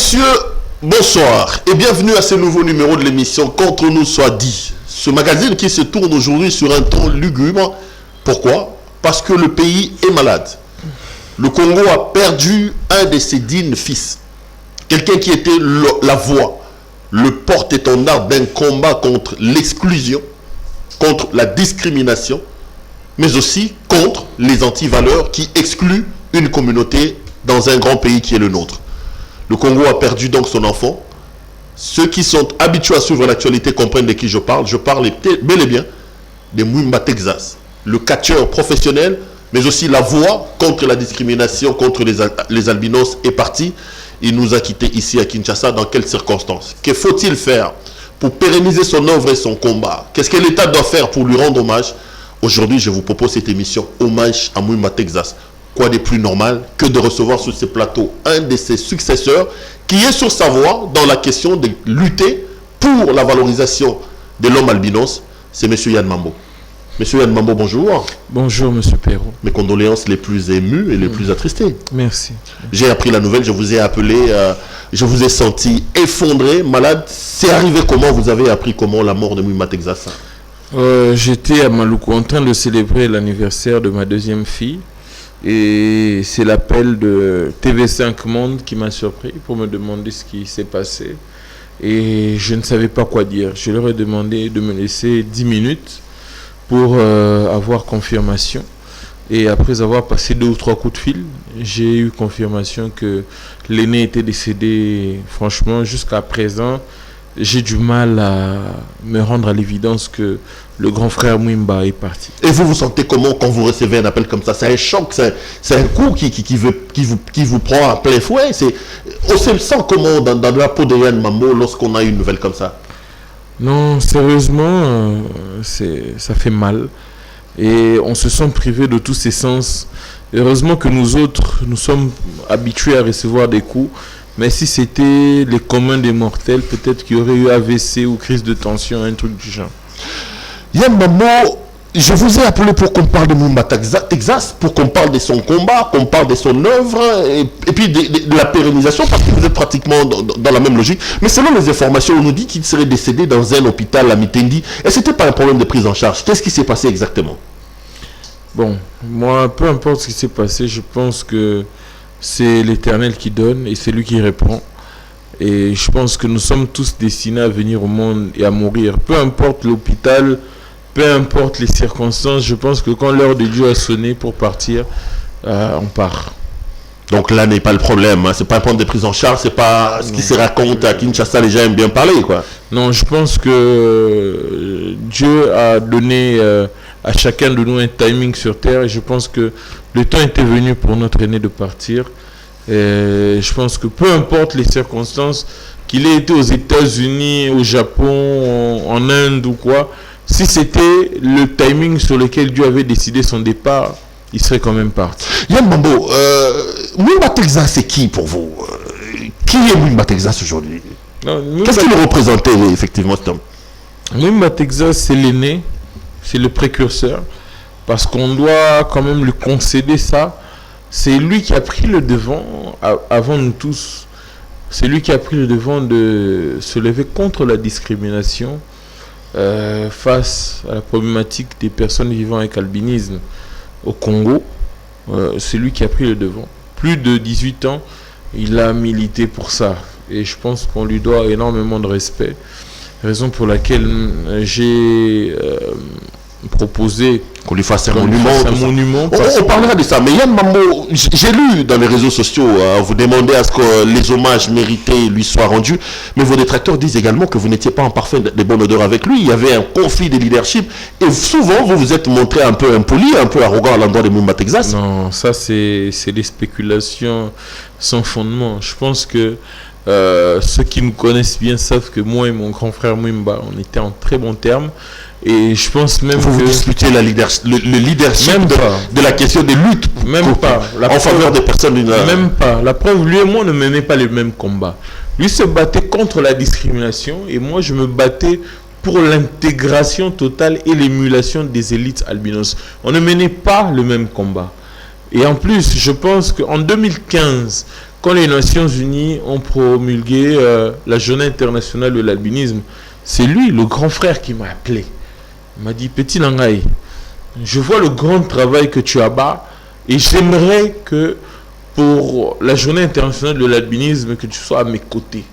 messieurs, bonsoir et bienvenue à ce nouveau numéro de l'émission Contre nous soit dit. Ce magazine qui se tourne aujourd'hui sur un ton lugubre. Pourquoi? Parce que le pays est malade. Le Congo a perdu un de ses dignes fils. Quelqu'un qui était la voix, le porte-étendard d'un combat contre l'exclusion, contre la discrimination, mais aussi contre les antivaleurs qui excluent une communauté dans un grand pays qui est le nôtre. Le Congo a perdu donc son enfant. Ceux qui sont habitués à suivre l'actualité comprennent de qui je parle. Je parle bel et bien de Mwimba Texas, le catcheur professionnel, mais aussi la voix contre la discrimination, contre les albinos est parti. Il nous a quittés ici à Kinshasa. Dans quelles circonstances? Que faut-il faire pour pérenniser son œuvre et son combat? Qu'est-ce que l'État doit faire pour lui rendre hommage? Aujourd'hui, je vous propose cette émission Hommage à Mwimba Texas. Quoi de plus normal que de recevoir sur ces plateaux un de ses successeurs qui est sur sa voie dans la question de lutter pour la valorisation de l'homme albinos. C'est M. Yann Mambo. Monsieur Yann Mambo, bonjour. Bonjour, Monsieur Perrault. Mes condoléances les plus émues et les plus attristées. Merci. J'ai appris la nouvelle, je vous ai appelé, je vous ai senti effondré, malade. C'est arrivé comment? Vous avez appris comment la mort de Mwimba Texas? J'étais à Maluku en train de célébrer l'anniversaire de ma deuxième fille. Et c'est l'appel de TV5 Monde qui m'a surpris pour me demander ce qui s'est passé. Et je ne savais pas quoi dire. Je leur ai demandé de me laisser 10 minutes pour avoir confirmation. Et après avoir passé 2 ou 3 coups de fil, j'ai eu confirmation que l'aîné était décédé. Franchement, jusqu'à présent, j'ai du mal à me rendre à l'évidence que le grand frère Mwimba est parti. Et vous vous sentez comment quand vous recevez un appel comme ça? C'est un choc, c'est un coup qui vous prend à plein fouet. On se sent comment dans la peau de Yann Mambo lorsqu'on a une nouvelle comme ça? Non, sérieusement, ça fait mal. Et on se sent privé de tous ses sens. Heureusement que nous autres, nous sommes habitués à recevoir des coups. Mais si c'était les communs des mortels, peut-être qu'il y aurait eu AVC ou crise de tension, un truc du genre. Yann Mambo, je vous ai appelé pour qu'on parle de Mwimba Texas, pour qu'on parle de son combat, qu'on parle de son œuvre, et puis de la pérennisation, parce que vous êtes pratiquement dans la même logique. Mais selon les informations, on nous dit qu'il serait décédé dans un hôpital à Mitendi. Et ce n'était pas un problème de prise en charge. Qu'est-ce qui s'est passé exactement? Bon, moi, peu importe ce qui s'est passé, je pense que c'est l'Éternel qui donne et c'est lui qui répond. Et je pense que nous sommes tous destinés à venir au monde et à mourir. Peu importe l'hôpital, peu importe les circonstances, je pense que quand l'heure de Dieu a sonné pour partir, on part. Donc là n'est pas le problème, hein. C'est pas un point de prise en charge, c'est pas ce qui se raconte à Kinshasa, les gens aiment bien parler, quoi. Non, je pense que Dieu a donné à chacun de nous un timing sur terre et je pense que le temps était venu pour notre aîné de partir. Et je pense que peu importe les circonstances, qu'il ait été aux États-Unis, au Japon, en Inde ou quoi, si c'était le timing sur lequel Dieu avait décidé son départ, il serait quand même parti. Yann Mambo, Mwimba Texas, c'est qui pour vous? Qui est Mwimba Texas aujourd'hui? Qu'est-ce qu'il représentait effectivement cet homme? Mwimba Texas, c'est l'aîné, c'est le précurseur, parce qu'on doit quand même lui concéder ça. C'est lui qui a pris le devant avant nous tous. C'est lui qui a pris le devant de se lever contre la discrimination face à la problématique des personnes vivant avec albinisme au Congo. C'est lui qui a pris le devant. Plus de 18 ans, il a milité pour ça. Et je pense qu'on lui doit énormément de respect. Raison pour laquelle j'ai proposé qu'on lui fasse un monument. On parlera de ça. Mais Yann Mambo, j'ai lu dans les réseaux sociaux, vous demandez à ce que les hommages mérités lui soient rendus. Mais vos détracteurs disent également que vous n'étiez pas en parfait de bonne odeur avec lui. Il y avait un conflit de leadership. Et souvent, vous vous êtes montré un peu impoli, un peu arrogant à l'endroit de Mwimba Texas. Non, ça c'est des spéculations sans fondement. Je pense que ceux qui me connaissent bien savent que moi et mon grand frère Mwimba, on était en très bons termes. Et je pense même vous disputez le leadership de la question des luttes. Même pas. En faveur des personnes. Même pas. La preuve, lui et moi ne menait pas les mêmes combats. Lui se battait contre la discrimination et moi je me battais pour l'intégration totale et l'émulation des élites albinos. On ne menait pas le même combat. Et en plus, je pense qu'en 2015, quand les Nations Unies ont promulgué la journée internationale de l'albinisme, c'est lui, le grand frère, qui m'a appelé. Il m'a dit, Petit Nangaï, je vois le grand travail que tu abats et j'aimerais que pour la journée internationale de l'albinisme, que tu sois à mes côtés.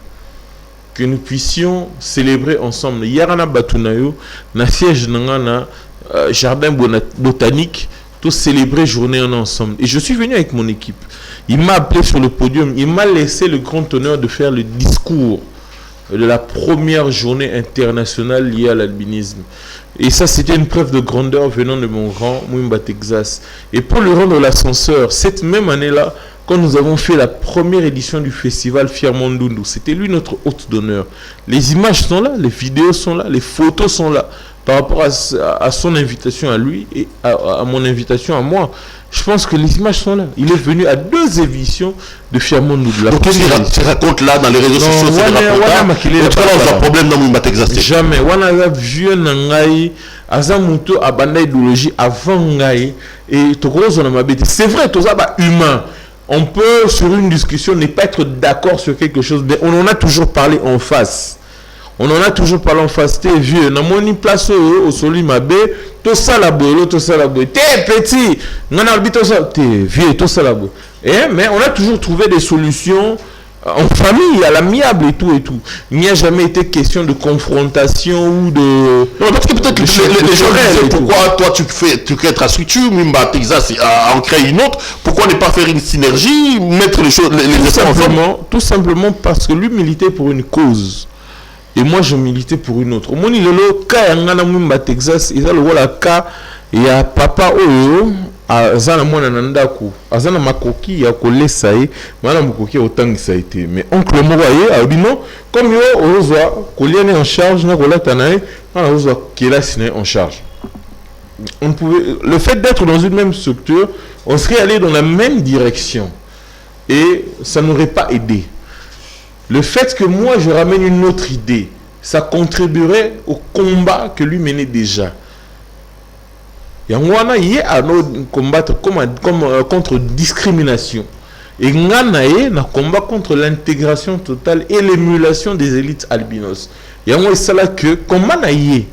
Que nous puissions célébrer ensemble. Yarana Batunayo, na siège na jardin botanique, tout célébrer journée ensemble. Et je suis venu avec mon équipe. Il m'a appelé sur le podium. Il m'a laissé le grand honneur de faire le discours de la première journée internationale liée à l'albinisme. Et ça, c'était une preuve de grandeur venant de mon grand Mwimba Texas. Et pour lui rendre l'ascenseur, cette même année-là, quand nous avons fait la première édition du festival Fiermondundu, c'était lui notre hôte d'honneur. Les images sont là, les vidéos sont là, les photos sont là, par rapport à son invitation à lui et à mon invitation à moi. Je pense que les images sont là. Il est venu à 2 éditions de Fiermondundu. Donc qu'est-ce qu'il raconte là dans les réseaux sociaux? C'est un problème dans Mwimba Texas. Jamais. Wana vieux nangai azamuto abanda idéologie avant ngai et tokorozo na mabete. C'est vrai, tous aba humain. On peut, sur une discussion, ne pas être d'accord sur quelque chose, mais on en a toujours parlé en face. On en a toujours parlé en face. T'es vieux, na moni place au soli mabé, tout ça la boue, tout ça la boue. T'es petit, n'en a tout ça, t'es vieux, tout ça la boue. Mais on a toujours trouvé des solutions en famille, à l'amiable et tout et tout. Il n'y a jamais été question de confrontation ou de... Non, parce que peut-être les gens disaient pourquoi toi tu crées ta structure, Mwimba Texas en crée une autre, pourquoi ne pas faire une synergie, mettre les choses, tout simplement parce que lui militait pour une cause. Et moi je militais pour une autre. Au moins il y a le cas de Mwimba Texas, il y a le cas, il y a papa Oyo. Azana mwana nandaku azana makoki ya kolesa ye mwana makoki otangisa été mais oncle moye a dit non comme yo ozwa koliane en charge na kolata nae na ozwa kelasi en charge. On pouvait, le fait d'être dans une même structure, on serait allé dans la même direction et ça n'aurait pas aidé. Le fait que moi je ramène une autre idée, ça contribuerait au combat que lui menait déjà. Yangwana y a combattre contre discrimination. Et ngana y na combat contre l'intégration totale et l'émulation des élites albinos. Yangwa c'est là que comment na y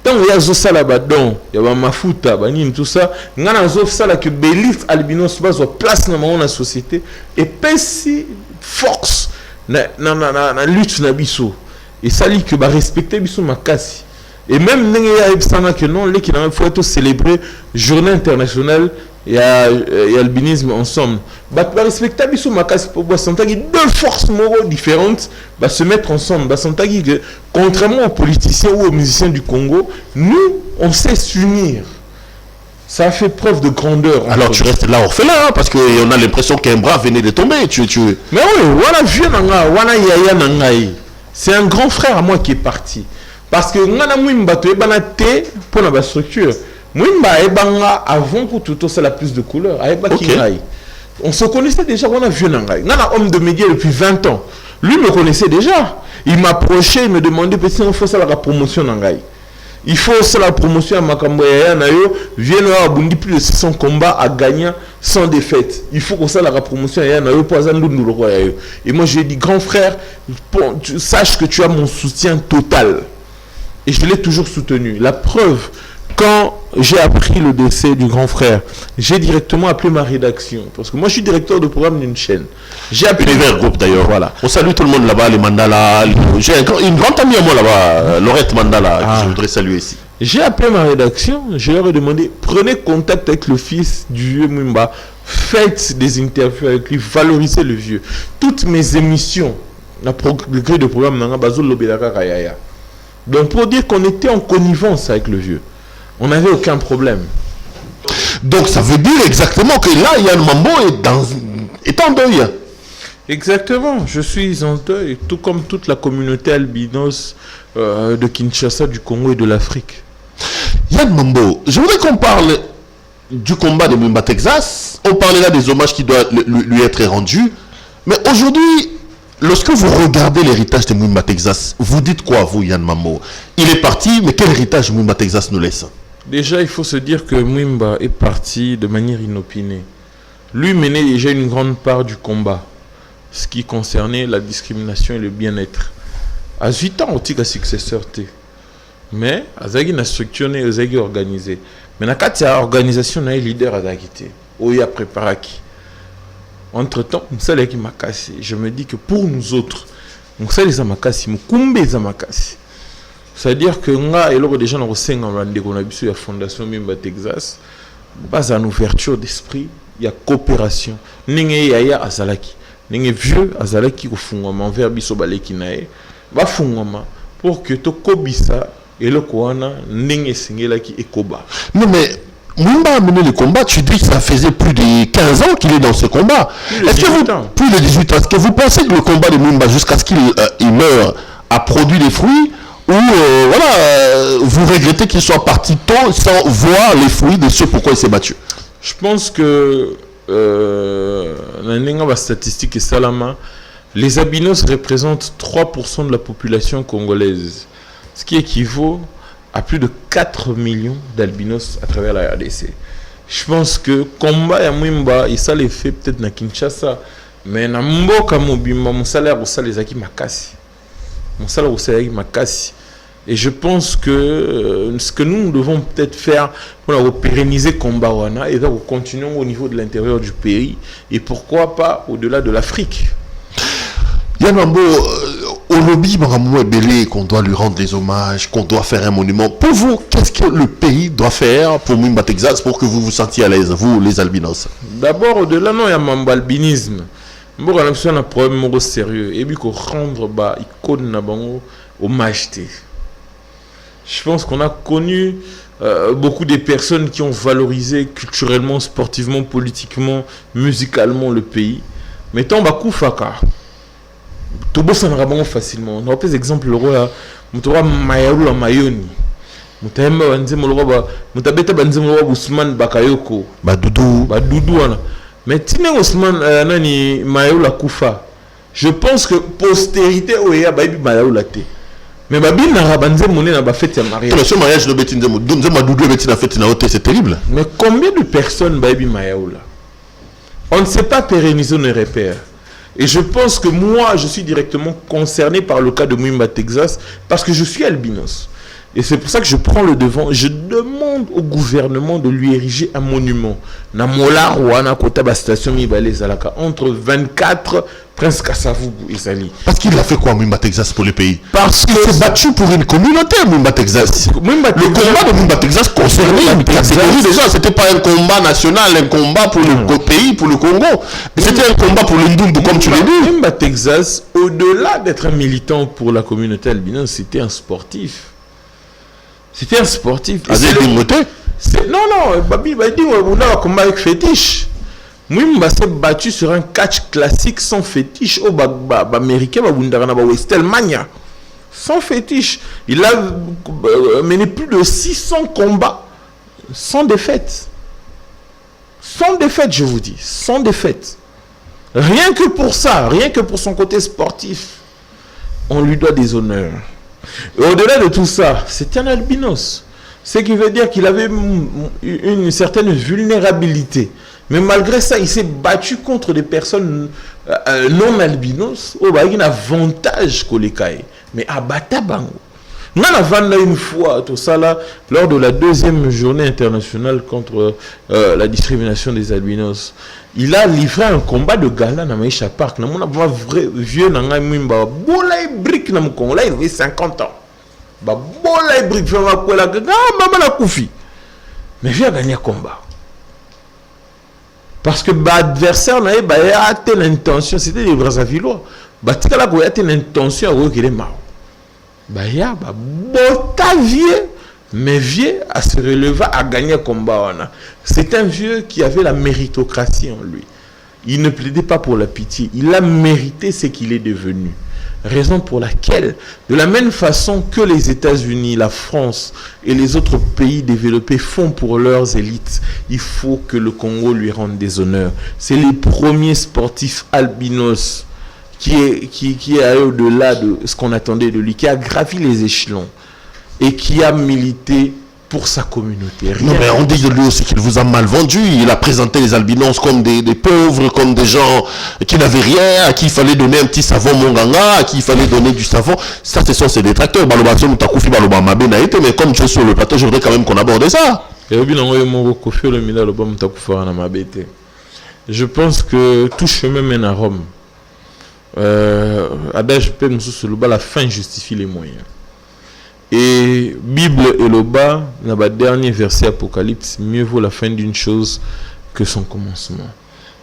tant il y a zo sala badon, il y a mafuta, banin tout ça, ngana zo sala que l'élite albinos bas place dans la société et pèse force na lutte na biso. Et ça dit que ba respecter biso makasi. Et même que non, les qui faut être célébrer journée internationale et albinisme ensemble. Bah respectable sous ma casse pour boire 2 forces morales différentes bah se mettre ensemble. Bah que contrairement aux politiciens ou aux musiciens du Congo, nous on sait s'unir. Ça a fait preuve de grandeur. Alors tu restes là orphelin hein, parce qu'on a l'impression qu'un bras venait de tomber. Mais oui, voilà vieux nanga, voilà yaya nangai. C'est un grand frère à moi qui est parti. Parce que ngana Mwimba to ebana te pour la structure. Mwimba ebanga avant que tout ça la plus de couleurs. On se connaissait déjà, on a vu nangai. Ngana homme de médias depuis 20 ans. Lui me connaissait déjà. Il m'approchait, il me demandait petit on faut ça la promotion nangai. Il faut ça la promotion à Makambo ya nayo vient à Bundi plus de 600 combats à gagner sans défaite. Il faut que ça la promotion ya nayo pour azandundu loko ya yo. Et moi j'ai dit grand frère, sache que tu as mon soutien total. Et je l'ai toujours soutenu. La preuve, quand j'ai appris le décès du grand frère, j'ai directement appelé ma rédaction. Parce que moi, je suis directeur de programme d'une chaîne. J'ai appelé Univers Group d'ailleurs. Voilà. On salue tout le monde là-bas, les Mandala. J'ai une grande amie à moi là-bas, Laurette Mandala, que je voudrais saluer ici. J'ai appelé ma rédaction. Je leur ai demandé, prenez contact avec le fils du vieux Mwimba. Faites des interviews avec lui. Valorisez le vieux. Toutes mes émissions, le gré de programme, Bazou Lobelaka Kayaya. Donc pour dire qu'on était en connivence avec le vieux, on n'avait aucun problème. Donc ça veut dire exactement que là, Yann Mambo est en deuil. Exactement, je suis en deuil, tout comme toute la communauté albinos de Kinshasa, du Congo et de l'Afrique. Yann Mambo, je voudrais qu'on parle du combat de Mwimba Texas. On parlait là des hommages qui doivent lui être rendus. Mais aujourd'hui, lorsque vous regardez l'héritage de Mwimba Texas, vous dites quoi, vous, Yann Mambo? Il est parti, mais quel héritage Mwimba Texas nous laisse? Déjà, il faut se dire que Mwimba est parti de manière inopinée. Lui menait déjà une grande part du combat. ce qui concernait la discrimination et le bien-être. À 8 ans, on a successeur. Mais, il a structuré, il a organisé. Mais quand il y a une organisation, il y a un leader à quitté. Il a préparé. Entre-temps, je me dis que pour nous autres, c'est-à-dire que nous avons déjà dans la Fondation Mimba Texas, pas en ouverture d'esprit, il y a coopération. Il y a Azalaki. Il y a vieux Azalaki qui font envers Bisobaleki nae. Va fungama pour que to kobisa et le koana n'engue singela qui ekoba. Non mais Mimba a mené le combat, tu dis que ça faisait plus de 15 ans qu'il est dans ce combat. Est-ce que vous, plus de 18 ans, est-ce que vous pensez que le combat de Mimba jusqu'à ce qu'il meure a produit des fruits ou vous regrettez qu'il soit parti tôt sans voir les fruits de ce pourquoi il s'est battu? Je pense que la statistique est salama. Les albinos représentent 3% de la population congolaise, ce qui équivaut à plus de 4 millions d'albinos à travers la RDC. Je pense que combat ya Mwimba, il ça les fait peut-être na Kinshasa, mais na mboka mobimba mon salaire au salaire zaki makasi. Mon salaire au salaire makasi. Et je pense que ce que nous devons peut-être faire pour pérenniser combat wana et donc continuons au niveau de l'intérieur du pays et pourquoi pas au-delà de l'Afrique. Yanambo, au lobby, qu'on doit lui rendre des hommages, qu'on doit faire un monument. Pour vous, qu'est-ce que le pays doit faire pour Mimba Texas pour que vous vous sentiez à l'aise, vous, les albinos? D'abord, au-delà, non, il y a l'albinisme. On a un problème sérieux. Et puis, qu'on rendre icône hommage. Je pense qu'on a connu beaucoup de personnes qui ont valorisé culturellement, sportivement, politiquement, musicalement le pays. Mais tant Bakoufaka. Tout beau, ça ne facilement. On a par exemple le roi Mayaoula Mayoni. Ousmane Bakayoko. Badoudou. Mais Tine Ousmane Nani Mayaoula Koufa. Je pense que postérité Oya Baby Mayaoula Te. Mais Babi Narabanze Mouné n'a pas fait un mariage. Ce mariage de Betty c'est terrible. Mais combien de personnes Baby Mayaoula? On ne sait pas pérenniser nos repères. Et je pense que moi, je suis directement concerné par le cas de Mimba Texas parce que je suis albinos. Et c'est pour ça que je prends le devant. Je demande au gouvernement de lui ériger un monument. Namola Rouana Kotaba Station Mibale Zalaka entre 24 Prince Kassavougou et Zali. Parce qu'il a fait quoi Mimba Texas pour le pays? Parce qu'il s'est battu pour une communauté Mimba Texas. Le combat de Mimba Texas concernait une catégorie déjà. C'était pas un combat national, un combat pour le pays, pour le Congo. C'était un combat pour l'Indumbu, comme tu l'as dit. Mimba Texas, au-delà d'être un militant pour la communauté albino, c'était un sportif. C'était un sportif. Non, Babi m'a dit on a un combat avec fétiche. Moi, s'est battu sur un catch classique sans fétiche au américain, Westelmania. Sans fétiche. Il a mené plus de 600 combats sans défaite. Sans défaite, je vous dis. Sans défaite. Rien que pour ça, rien que pour son côté sportif, on lui doit des honneurs. Et au-delà de tout ça, c'est un albinos. Ce qui veut dire qu'il avait une certaine vulnérabilité. Mais malgré ça, il s'est battu contre des personnes non albinos. Il y a un avantage qu'on les caille. Mais à Batabango. Nous avons une fois, tout ça là, lors de la 2e journée internationale contre la discrimination des albinos. Il a livré un combat de gala dans Maïcha Park. Nous avons un vrai vieux Nanga Mwimba. Bola brique dans mon Congo. Là, il avait 50 ans. Bola brique. Mais il a gagné un combat. Parce que l'adversaire a telle intention. C'était les Brazzavillois. Il a telle intention qu'il est mort. Mais vieux à se relever à gagner un combat. C'est un vieux qui avait la méritocratie en lui. Il ne plaidait pas pour la pitié. Il a mérité ce qu'il est devenu. Raison pour laquelle, de la même façon que les États-Unis, la France et les autres pays développés font pour leurs élites, il faut que le Congo lui rende des honneurs. C'est les premiers sportifs albinos qui est allé au-delà de ce qu'on attendait de lui, qui a gravi les échelons et qui a milité pour sa communauté. Rien. Non, mais on dit de lui aussi qu'il vous a mal vendu. Il a présenté les albinos comme des pauvres, comme des gens qui n'avaient rien, à qui il fallait donner un petit savon monganga, à qui il fallait donner du savon. Ça, ce sont ses détracteurs. Mais comme tu es sur le plateau, je voudrais quand même qu'on aborde ça. Je pense que tout chemin mène à Rome. Adage la fin justifie les moyens. Et Bible et le bas, dans le dernier verset Apocalypse, mieux vaut la fin d'une chose que son commencement.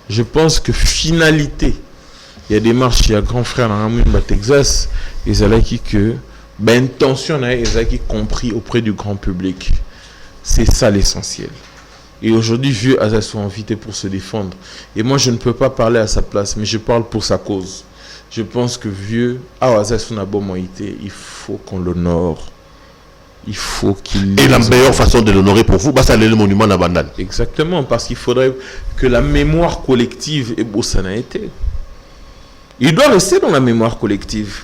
Je pense que finalité, il y a des marches, il y a grand frère dans le Texas, ils ont dit que intention, ils ont compris auprès du grand public. C'est ça l'essentiel. Et aujourd'hui, vieux a soit invité pour se défendre. Et moi, je ne peux pas parler à sa place, mais je parle pour sa cause. Je pense que vieux a son abonité, il faut qu'on l'honore. Il faut qu'il... Et la meilleure façon de l'honorer pour vous, c'est le monument Nabandal. Exactement, parce qu'il faudrait que la mémoire collective, et bon, ça n'a été. Il doit rester dans la mémoire collective.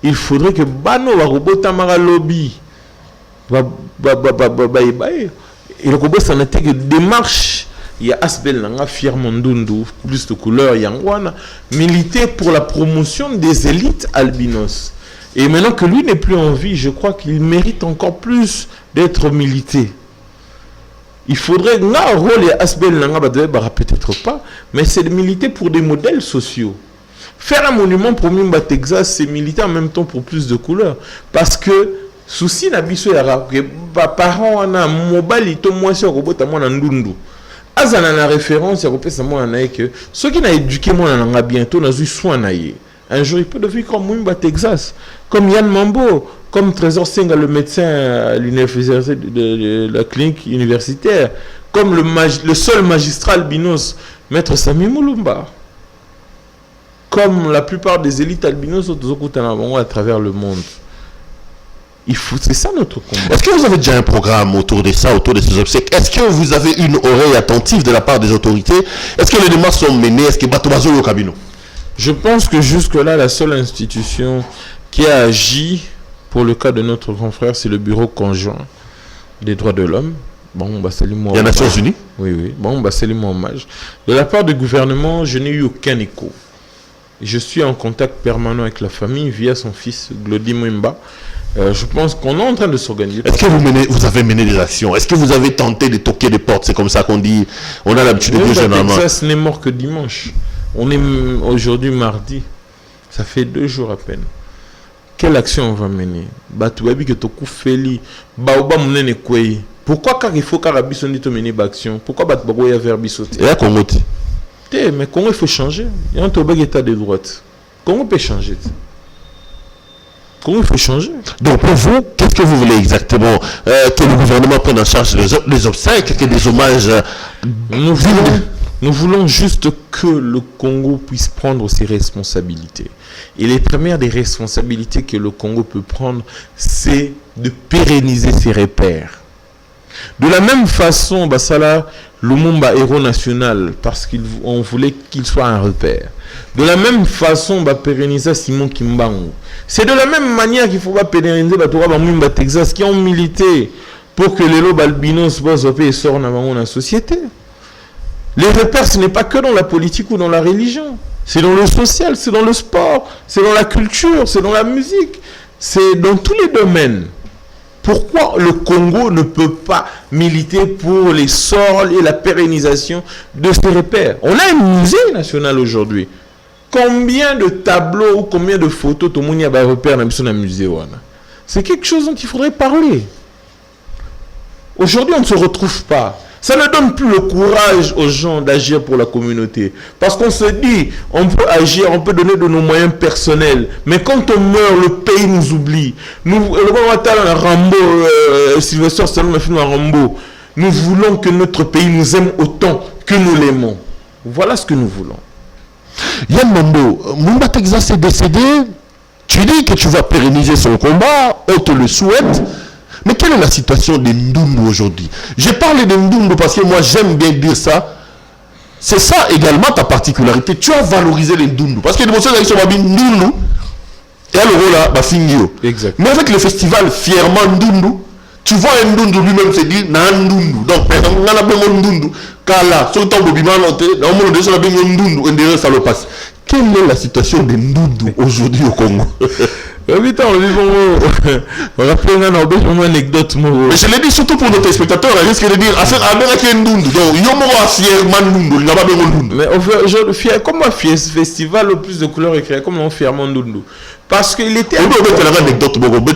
Il faudrait que Bano, Tamara Lobby, et le robot, ça n'a été que démarche. Il y a Asbel Nanga, Fiermon Dundu, plus de couleurs, Yangwana, militer pour la promotion des élites albinos. Et maintenant que lui n'est plus en vie, je crois qu'il mérite encore plus d'être milité. Il faudrait, là, rôle et Asbel Nanga, peut-être pas, mais c'est de militer pour des modèles sociaux. Faire un monument pour Mimba Texas, c'est militer en même temps pour plus de couleurs. Parce que, souci n'abisso yara, que parents on a mobile, ils t'ont moins sur robot à moi en Ndundu. Azana la référence, il y a moi que ceux qui n'ont éduqué moi en bientôt n'ont eu soin naïe. Un jour, il peut devenir comme Mimba Texas, comme Yann Mambo, comme Trésor Senga, le médecin à l'université de la clinique universitaire, comme le seul magistrat albinos, Maître Sami Moulumba, comme la plupart des élites albinos à travers le monde. C'est ça notre combat. Est-ce que vous avez déjà un programme autour de ça, autour de ces obsèques? Est-ce que vous avez une oreille attentive de la part des autorités? Est-ce que les démarches sont menées? Est-ce que Batobazo au cabinet? Je pense que jusque-là, la seule institution qui a agi pour le cas de notre grand frère, c'est le Bureau conjoint des droits de l'homme. Bon, bah, c'est les Nations Unies. Oui. Bon, bah, c'est les hommage. De la part du gouvernement, je n'ai eu aucun écho. Je suis en contact permanent avec la famille via son fils, Glody Mwimba. Je pense qu'on est en train de s'organiser. Est-ce que vous avez mené des actions? Est-ce que vous avez tenté de toquer des portes? C'est comme ça qu'on dit. On a l'habitude de dire généralement. Texas n'est mort que dimanche. On est aujourd'hui mardi. Ça fait 2 jours à peine. Quelle action on va mener? Pourquoi car il faut qu'Arabie mener d'action? Pourquoi Batbagoya vers Bissoté? Et à Congo? Mais Congo, il faut changer. Il y a un état de droite. Congo peut changer. Congo, il faut changer. Donc pour vous, qu'est-ce que vous voulez exactement? Que le gouvernement prenne en charge les obsèques, que des hommages... Nous voulons juste que le Congo puisse prendre ses responsabilités. Et les premières des responsabilités que le Congo peut prendre, c'est de pérenniser ses repères. De la même façon, Bassala, Lumumba, héros national, parce qu'on voulait qu'il soit un repère. De la même façon, pérenniser Simon Kimbangu. C'est de la même manière qu'il faut pérenniser Batoura Texas, qui ont milité pour que les lobes albinos sortent dans la société. Les repères, ce n'est pas que dans la politique ou dans la religion. C'est dans le social, c'est dans le sport, c'est dans la culture, c'est dans la musique. C'est dans tous les domaines. Pourquoi le Congo ne peut pas militer pour les sorts et la pérennisation de ces repères? On a un musée national aujourd'hui. Combien de tableaux ou combien de photos tout le monde a repères dans le musée? C'est quelque chose dont il faudrait parler. Aujourd'hui, on ne se retrouve pas. Ça ne donne plus le courage aux gens d'agir pour la communauté. Parce qu'on se dit, on peut agir, on peut donner de nos moyens personnels. Mais quand on meurt, le pays nous oublie. Nous, Sylvester Stallone a filmé Rambo. Nous voulons que notre pays nous aime autant que nous l'aimons. Voilà ce que nous voulons. Yann Mambo, Mumba Texas est décédé. Tu dis que tu vas pérenniser son combat. On te le souhaite. Mais quelle est la situation des Ndundu aujourd'hui? J'ai parlé des Ndundu parce que moi j'aime bien dire ça. C'est ça également ta particularité. Tu as valorisé les Ndundu. Parce que les gens qui sont Ndundu, et alors là, Fingio. Exact. Mais avec le festival Fièrement Ndundu, Tu vois un Ndundu lui-même se dit na Ndundu. Donc, on a besoin de Ndundu. Kala, sur le temps de Biman, on a besoin de Ndundu. Et derrière, ça le passe. Quelle est la situation de Ndundu aujourd'hui au Congo? On a anecdote. Mais je l'ai dit surtout pour nos téléspectateurs, on risque de dire mais comme un festival au plus de couleurs écrites, comme on fait à Ndundu. Parce qu'il était. On peut mettre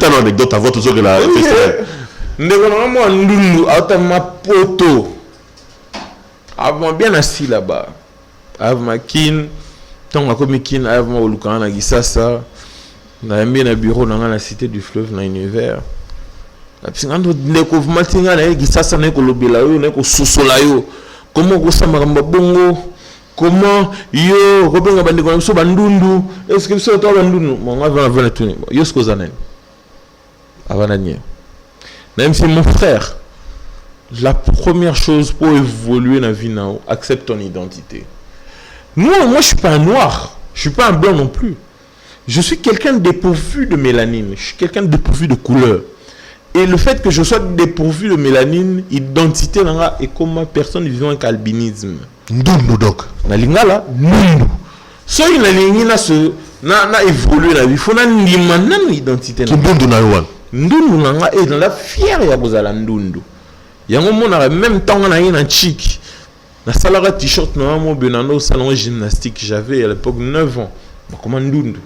une anecdote à votre tour de la festival. Ndundu, ma poto. Avant bien assis là-bas. Avant ma kin. Tant que comme kin, avant au Lukana Gisasa. Na mis na bureau dans la cité du fleuve dans l'univers. La psychanalyse ne ko matinga na Gisasa na ko lobela yo na ko sosola yo. Comment ko samamba bongo? Comment yo robenga bandi ko so bandundu? Est-ce que so to bandundu? Mon avant la tuni. Yo ce que zanen. Avant la nier. Même si mon frère, la première chose pour évoluer dans la vie, accepte ton identité. Moi, je suis pas un noir, je suis pas un blanc non plus. Je suis quelqu'un dépourvu de mélanine, je suis quelqu'un dépourvu de couleur. Et le fait que je sois dépourvu de mélanine, identité et comme personne vivant avec albinisme. Ndundu donc. Na lingala, ndundu. So il na évolué la vie, il faut na identité. Ndundu na yoan. Ndundu nanga est dans la fière ya bozala ndundu. Yango mona même temps na yina chic. Na salara t-shirt na mo benano salon gymnastique, j'avais à l'époque 9 ans. Comment ndundu.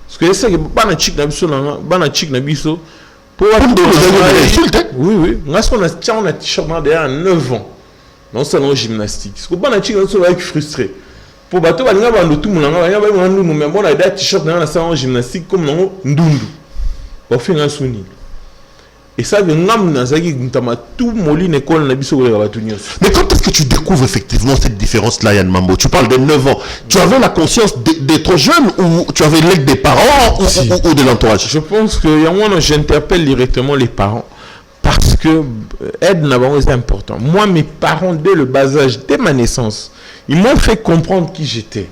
Parce que c'est que pas na chic na biso na ba na chic na biso pour oui, nga ce qu'on a t-shirt na derrière 9 ans. Dans salon gymnastique. Parce que pas na chic na so avec frustré. Pour bato balinga bando tout mon nga ba ndundu mais bon na t-shirt na salon gymnastique comme nango ndundu. Et ça, mais quand est-ce que tu découvres effectivement cette différence-là, Yann Mambo? Tu parles de 9 ans. Tu avais la conscience d'être jeune ou tu avais l'aide des parents ou de l'entourage? Je pense que j'interpelle directement les parents parce que aide c'est important. Moi, mes parents, dès le bas âge, dès ma naissance, ils m'ont fait comprendre qui j'étais.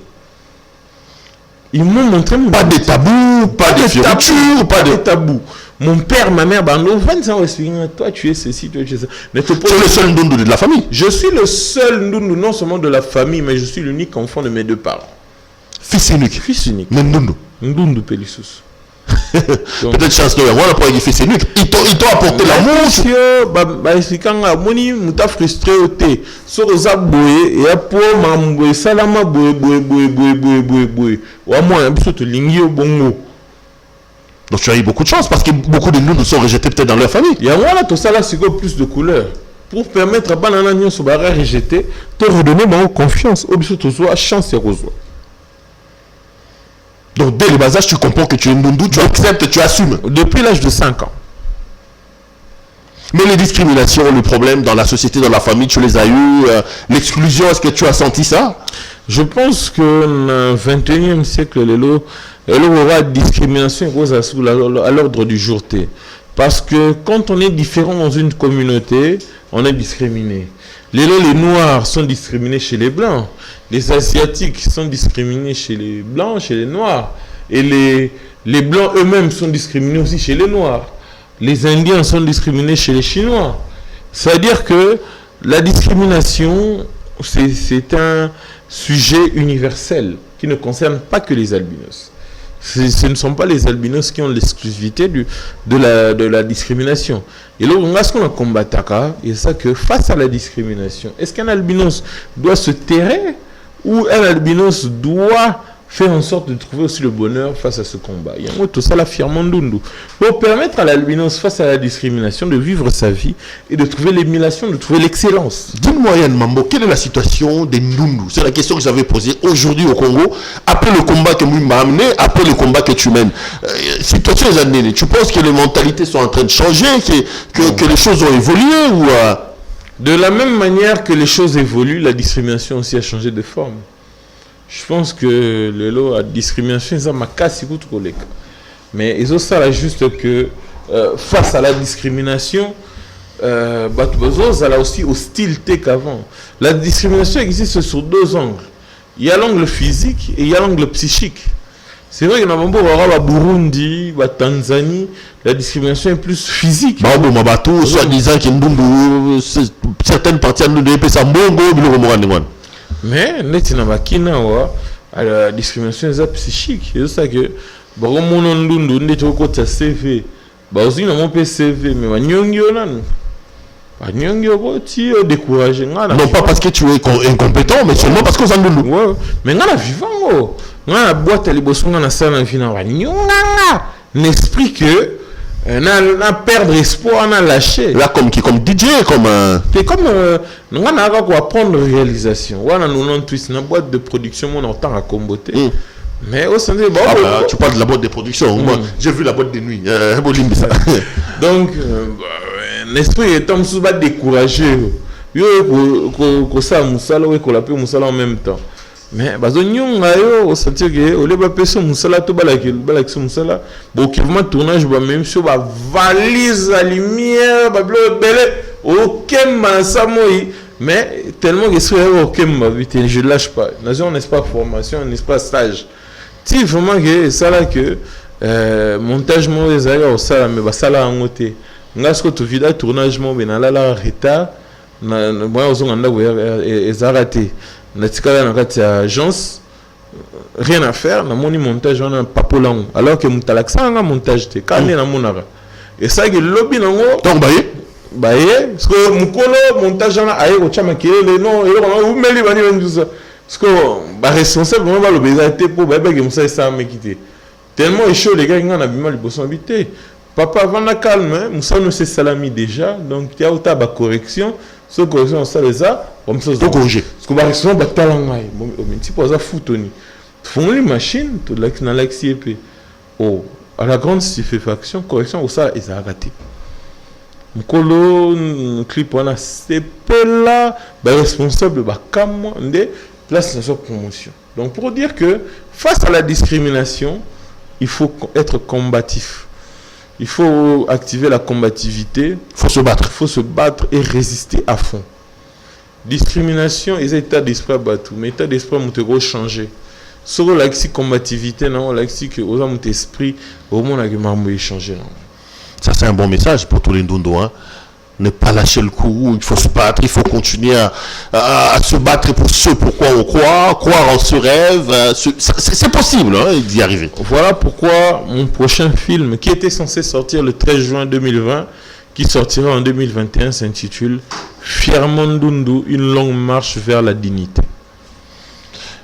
Ils m'ont montré pas de tabous, pas de fioriture, pas de tabous. Mon père, ma mère, toi tu es ceci, toi tu es ça. Tu es le seul ndundu de la famille. Je suis le seul ndundu, non seulement de la famille, mais je suis l'unique enfant de mes deux parents. Fils unique. Fils unique. Mais ndundu. Ndundu Pelissus. Peut-être chance de voir pour fils unique. Ils t'ont apporté l'amour. Monsieur, expliquant moni muta frustré au thé. Sur aux aboyés et à pour mamboy salama boy. Ou à moi un peu de ligne au bongo. Donc tu as eu beaucoup de chance parce que beaucoup de nous sont rejetés peut-être dans leur famille. Il y a voilà tout ça là c'est plus de couleurs pour permettre à banana nyon so bara rejeter te redonner mon confiance au biso to soit chance et reçoit. Donc dès le bas âge tu comprends que tu es ndundu, tu acceptes, tu assumes depuis l'âge de 5 ans. Mais les discriminations, le problème dans la société, dans la famille, tu les as eu, l'exclusion, est-ce que tu as senti ça? Je pense que dans le 21e siècle, il y aura discrimination à l'ordre du jour. Parce que quand on est différent dans une communauté, on est discriminé. Les Noirs sont discriminés chez les Blancs. Les Asiatiques sont discriminés chez les Blancs, chez les Noirs. Et les Blancs eux-mêmes sont discriminés aussi chez les Noirs. Les Indiens sont discriminés chez les Chinois. C'est-à-dire que la discrimination, c'est un sujet universel qui ne concerne pas que les albinos. Ce ne sont pas les albinos qui ont l'exclusivité de la discrimination. Et là, on a ce qu'on a combattu, et c'est ça que face à la discrimination, est-ce qu'un albinos doit se terrer ou un albinos doit faire en sorte de trouver aussi le bonheur face à ce combat? Il y a tout ça la fièrement ndundu pour permettre à l'albinos face à la discrimination de vivre sa vie et de trouver l'émulation, de trouver l'excellence. Dis-moi Yann Mambo, quelle est la situation des ndundu? C'est la question que j'avais posée aujourd'hui au Congo, après le combat que Mouy m'a amené, après le combat que tu mènes. Situation années, tu penses que les mentalités sont en train de changer, que les choses ont évolué ou De la même manière que les choses évoluent, la discrimination aussi a changé de forme. Je pense que le lot à discrimination, ça m'a cassé trop les cas. Mais ils ont ça juste que face à la discrimination, il y a aussi hostilité qu'avant. La discrimination existe sur deux angles. Il y a l'angle physique et il y a l'angle psychique. C'est vrai que dans le Burundi, au Tanzanie, la discrimination est plus physique. Soi-disant qu'il y a certaines parties de l'Inde ça mais la discrimination est psychique. C'est ça que CV, CV, mais découragé. Non pas parce que tu es incompétent, mais seulement parce que vous en avez. Ouais, mais on a vivant. On a la boîte à l'ébosson, on a ça dans le final. Un esprit que on a perdre espoir, on a lâché. Là, comme DJ, comme. C'est comme. On a quoi apprendre réalisation. On a nous twist une boîte de production, on a autant à comboter. Mais au sein de tu parles de la boîte de production. Moi, j'ai vu la boîte de nuit. Donc, l'esprit est comme sous découragé. Yo ko ça musala we ko la pe musala en même temps. Mais bazo nyonga yo au sentir que au lieu de passer musala to balaki musala bon qui vraiment tournage ba même sur ba valise la lumière ba bleu belé aucun masamoi mais tellement que c'est aucun vite je lâche pas. On n'est pas formation, on n'est pas stage. Si vraiment que ça là que montage mo ezali au sala mais ba sala en côté. Ngasko to vida tournage mo benala la retard na moi ozonganda ezarate na tikala na kati ya agence rien à faire na moni montage on papolango alors que mutalaxa nga montage te kane na monara et ça que lobby nango donc baye parce que mukolo montage na aye ko chama kelele non et on meli bani même tout ça parce que ba responsable vraiment ba lobezate pour ba que musa ça me quitter tellement est chaud les gars nga na bima liboso habité papa vana calme musa no c'est salami déjà donc il y a autant ba correction ce correction ça les a comme ça corriger parce que ba correction ba talangai bon petit posa foutoni font les machines tout là dans l'XIP oh à la grande stupéfaction correction ça ils a raté mukolo clip on a c'est là ba responsable ba kam de place la promotion donc pour dire que face à la discrimination il faut être combatif. Il faut activer la combativité. Il faut se battre et résister à fond. Discrimination, ils ont état d'esprit à battre. Mais état d'esprit, on peut changer. Sur la combativité, non, la que aux hommes d'esprit, au moins, on a changer. Ça, c'est un bon message pour tous les Ndondo. Hein. Ne pas lâcher le coup, il faut se battre, il faut continuer à se battre pour ce pourquoi on croire en ce rêve. C'est possible hein, d'y arriver. Voilà pourquoi mon prochain film, qui était censé sortir le 13 juin 2020, qui sortira en 2021, s'intitule Fièrement Ndundu, une longue marche vers la dignité.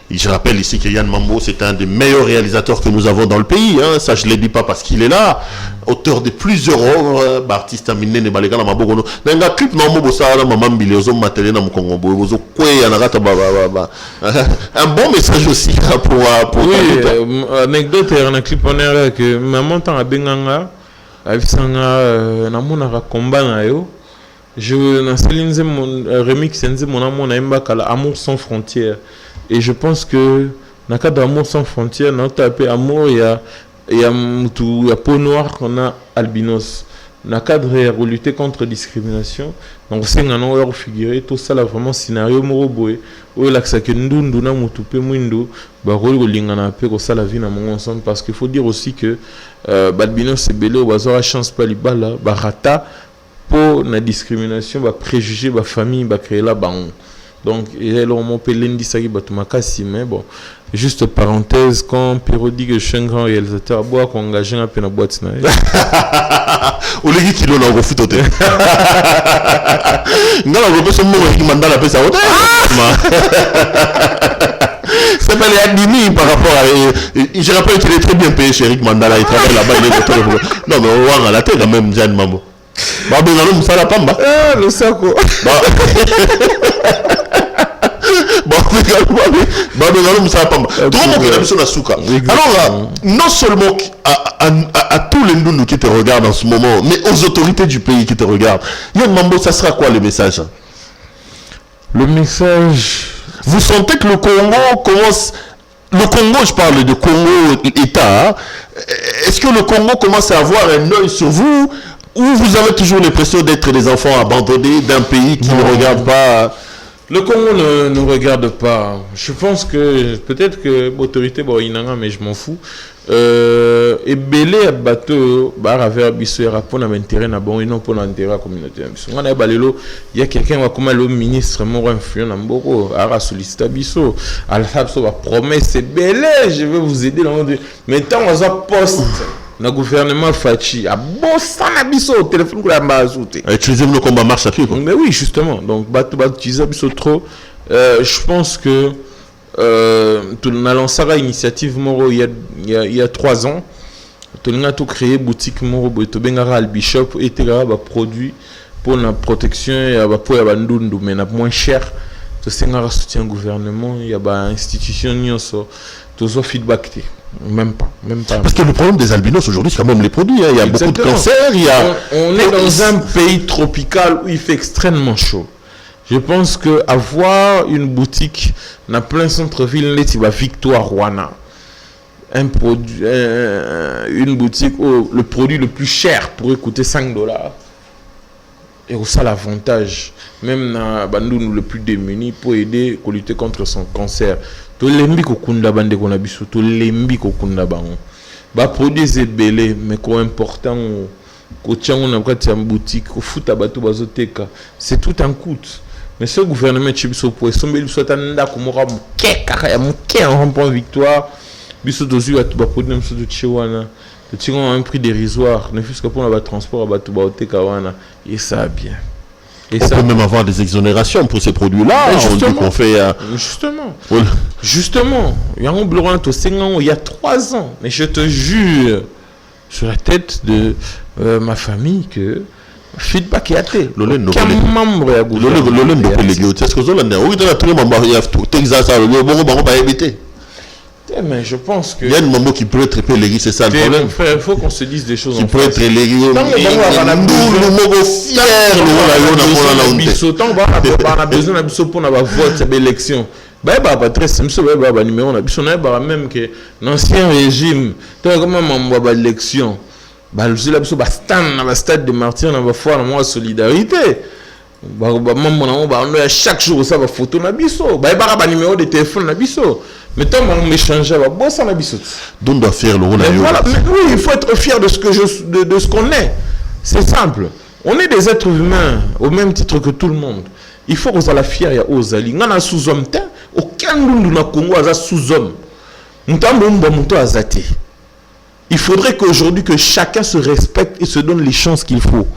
Et je rappelle ici que Yann Mambo, c'est un des meilleurs réalisateurs que nous avons dans le pays. Hein. Ça, je ne le dis pas parce qu'il est là. Auteur de plusieurs œuvres, artiste aminé, ne balega na mabogono. Nanga clip na mambo ça na maman biliozo matele na mkongo bozo kwe anagata ba. Un bon message aussi pour oui, anecdote un clip on est que maman tant abenganga avisanga na mona combat na yo. Je na Céline mon remix senze mon amour na imba kala amour sans frontières. Et je pense que dans le cadre d'Amour sans frontières, dans le Amour, il y a peau noire qu'on a albinos. Dans le cadre de lutter contre la discrimination, donc c'est un nom figuré, tout ça là vraiment scénario moroboé. Où là que nous na mutupe mwindo, bah rôle lingana pe ko ça la vie na mon ensemble parce qu'il faut dire aussi que albinos c'est belé ou bazora chance pas libala, bah rata pour la discrimination, bah préjugé, bah famille, bah créer là bah donc, il on m'appelle lundi ça qui batumakasi mais bon juste parenthèse quand Pierrot dit que je suis un grand réalisateur bois qu'on engage un peu dans boîte na ou les qui l'ont au foot hôtel non on peut se mourir qui mandala la pesa hôtel c'est pas les admis par rapport à je rappelle qu'il est très bien payé chez Eric Mandala il travaille là-bas il est très non mais on va à la tête quand même Jeanne Mambo bah ben non ça la pamba le sako alors non seulement à tous les Ndundus qui te regardent en ce moment mais aux autorités du pays qui te regardent Yann Mambo ça sera quoi le message vous sentez que le Congo commence je parle de Congo État est-ce que le Congo commence à avoir un œil sur vous ou vous avez toujours l'impression d'être des enfants abandonnés d'un pays qui ne regarde pas Le Congo ne nous regarde pas. Je pense que peut-être que l'autorité Inanga, mais je m'en fous. Et belé à bateau, vers biso et rapport à l'intérêt na bon et non pour l'intérêt à la communauté. On a balelo, il y a quelqu'un va comme le ministre mon influent en Boko, ara sollicita biso, alhabso va promesse c'est belé, je vais vous aider dans le maintenant on a poste. Le gouvernement Fachi a bossé na biso au téléphone pour la mazouté. Utiliser le combat marche à pied. Mais oui, justement. Donc, utiliser biso trop. Je pense que on a lancé la initiative Moro il y a 3 ans. On a tout créé boutique Moro Bengara al Bishop et Tegara produit pour la protection et pour la bandundu mais moins cher. C'est un soutien gouvernement. Il y a une institution tout ça feedback. Même pas. Parce que le problème des albinos aujourd'hui, c'est quand même les produits. Hein. Il y a beaucoup de cancers. On est dans un pays tropical où il fait extrêmement chaud. Je pense qu'avoir une boutique dans plein centre-ville, Victoire Rwanda, une boutique où le produit le plus cher pourrait coûter $5. Et ça l'avantage, même dans Bandung le plus démuni, pour aider à lutter contre son cancer. To lembi ko kunda bande ko na biso to lembi ko kunda bango ba produits belé mais ko important ko tiango na kati ya boutique ko futa bato bazoteka c'est tout un coût mais ce gouvernement chibiso pour somber biso tanda ko mo kaka ya muke en rempont victoire biso dozu ba produits biso to chiwana to tingo un prix dérisoire ne fût-ce que pour le transport bato ba oteka wana et ça bien. Et on peut même avoir des exonérations pour ces produits-là. Justement, il y a un bureau il y a 3 ans, mais je te jure sur la tête de ma famille que feedback est athée. Aucun membre est à mais je pense que... Il y a une maman qui peut être élégée, c'est ça le problème. Il faut qu'on se dise des choses. Qui peut être élégée. On a besoin de pour la vote, c'est l'élection. Même que l'ancien régime, comment l'élection, stade de martyr, on va faire la solidarité. Chaque jour ça va photo na biso numéro de téléphone na biso mais tant on échange va bossa na biso donc doit faire le rôle voilà oui il faut être fier de ce que de ce qu'on est, c'est simple, on est des êtres humains au même titre que tout le monde, il faut qu'on soit la fier ya ozali ngana sous-homme aucun ndundu na Congo aza sous-homme mutambo muto azate. Il faudrait qu'aujourd'hui que chacun se respecte et se donne les chances qu'il faut.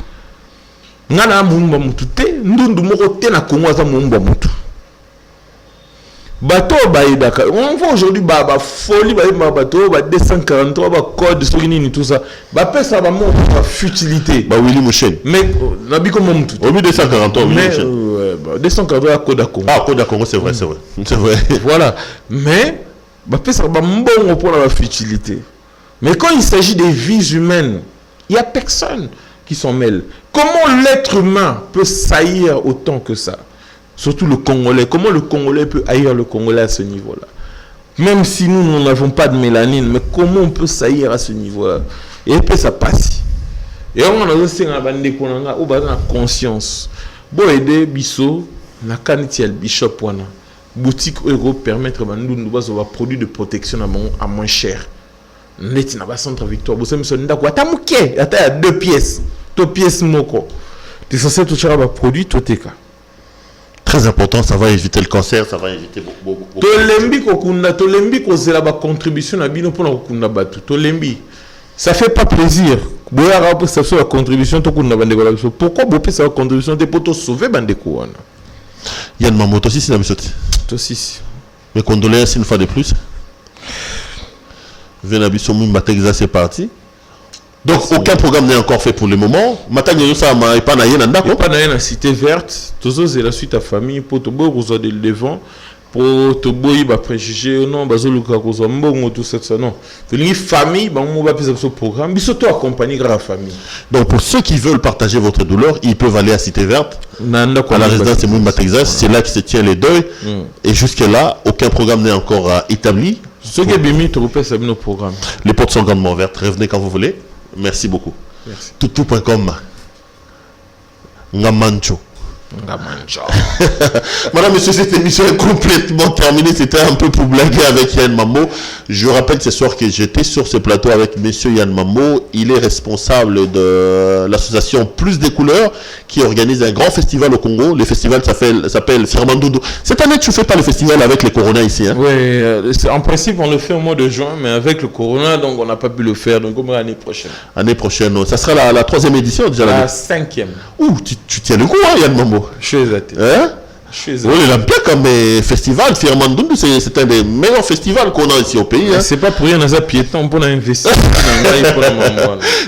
Ngana mumba mutu te ndundu moko te na Congo za mumba mutu bato baidaka on voit aujourd'hui folie bato 243 code sur nini tout ça pesa ba mo futilité Willy Mouchen mais nabi comme mutu au milieu 243 mais 243 code à Congo code à Congo c'est vrai voilà mais pesa ba mbongo pour la futilité, mais quand il s'agit des vies humaines il y a personne qui s'en mêle. Comment l'être humain peut saillir autant que ça? Surtout le Congolais. Comment le Congolais peut haïr le Congolais à ce niveau-là? Même si nous n'avons pas de mélanine, mais comment on peut saillir à ce niveau-là? Et puis ça passe. Et on a aussi une conscience. Bon aider biso na kanitiel bishop wana. Boutique euro permettre de produits de protection à moins cher. Net na ba centre Victoire. Vous savez ndako atamuke ata ya 2 pièces. 2 pièces moko. Tu es censé toucher à produit toteka. Très important, ça va éviter le cancer, ça va éviter beaucoup. Tolembi kokunda, tolembi kozela ba contribution na bino pour na kokunda batu. Tolembi. Ça fait pas plaisir. Boya rapo ça sur la contribution to kunda bandeko la biso. Pourquoi bopé ça contribution te pour sauver bandeko wana? Yann Mamoto aussi c'est la misoti. Tosisi. Mes condoléances une fois de plus. Venabiso Mumba Texas c'est parti. Donc aucun programme n'est encore fait pour le moment. Matagno ça m'a pas naïe nanda quoi. Pas naïe na cité verte. Tous c'est la suite à famille pour te beau rosa de devant pour te boy ba préjugé non bazoluka koza mbongo tout ça non. Une famille ba mo ba pesa ce programme biso to accompagner grave famille. Donc pour ceux qui veulent partager votre douleur, ils peuvent aller à Cité Verte. Nanda à la résidence de Mumba Texas, c'est là que se tient les deuils. Et jusque là, aucun programme n'est encore établi. Ceux qui bimi te repèsent nos programmes. Les portes sont grandement ouvertes. Revenez quand vous voulez. Merci beaucoup. Merci. Toutou.com Ngamancho. Madame, monsieur, cette émission est complètement terminée. C'était un peu pour blaguer avec Yann Mambo. Je rappelle ce soir que j'étais sur ce plateau avec monsieur Yann Mambo. Il est responsable de l'association Plus des Couleurs qui organise un grand festival au Congo. Le festival s'appelle Firmandoudou. Cette année, tu ne fais pas le festival avec les Corona ici, hein? Oui, en principe, on le fait au mois de juin, mais avec le Corona, donc on n'a pas pu le faire. Donc, comme l'année prochaine. Année prochaine, ça sera la 3e édition déjà. La 5e. Ouh, tu tiens le coup, hein, Yann Mambo? Je suis exact. Hein? Oui, il aime bien comme festival. Firmandoudou, c'est un des meilleurs festivals qu'on a ici au pays. Hein. C'est pas pour rien, on a piéton pour investir.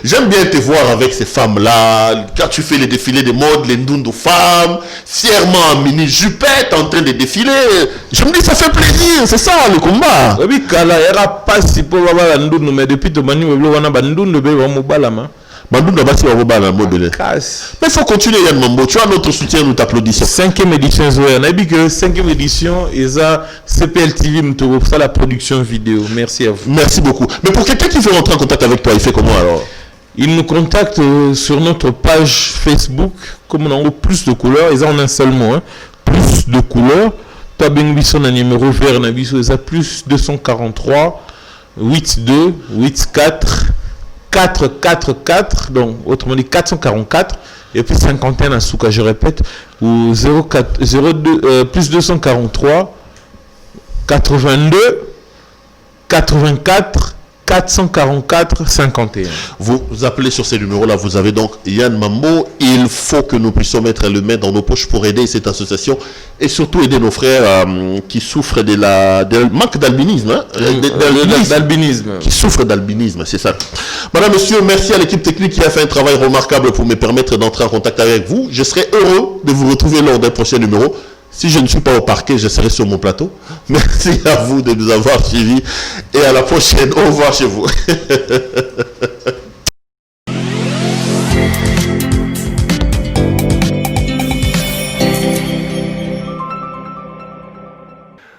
J'aime bien te voir avec ces femmes-là. Quand tu fais les défilés de mode, les ndundu femmes, fièrement en mini-jupette en train de défiler. Je me dis, ça fait plaisir. C'est ça le combat. Oui, Kala, il n'y aura pas si pour voir ndundu, mais depuis que mani on a ndundu, on a mais il faut continuer, Yann Mambo. Tu as notre soutien, nous t'applaudissons. 5e édition, on a dit que 5e édition, ils ont CPL TV, ça la production vidéo. Merci à vous. Merci beaucoup. Mais pour quelqu'un qui veut rentrer en contact avec toi, il fait comment alors? Il nous contacte sur notre page Facebook, comme on a plus de couleurs, ils ont un seul mot, hein, plus de couleurs. Tu as bien vu son numéro vert, ils ont plus 243 82 84 444, donc autrement dit 444 et puis 51 à Souka, je répète, ou 02 plus 243 82 84 444 51. Vous appelez sur ces numéros-là, vous avez donc Yann Mambo. Il faut que nous puissions mettre le main dans nos poches pour aider cette association et surtout aider nos frères qui souffrent de manque d'albinisme. Hein, d'albinisme. Qui souffrent d'albinisme, c'est ça. Madame, monsieur, merci à l'équipe technique qui a fait un travail remarquable pour me permettre d'entrer en contact avec vous. Je serai heureux de vous retrouver lors d'un prochain numéro. Si je ne suis pas au parquet, je serai sur mon plateau. Merci à vous de nous avoir suivis et à la prochaine. Au revoir chez vous.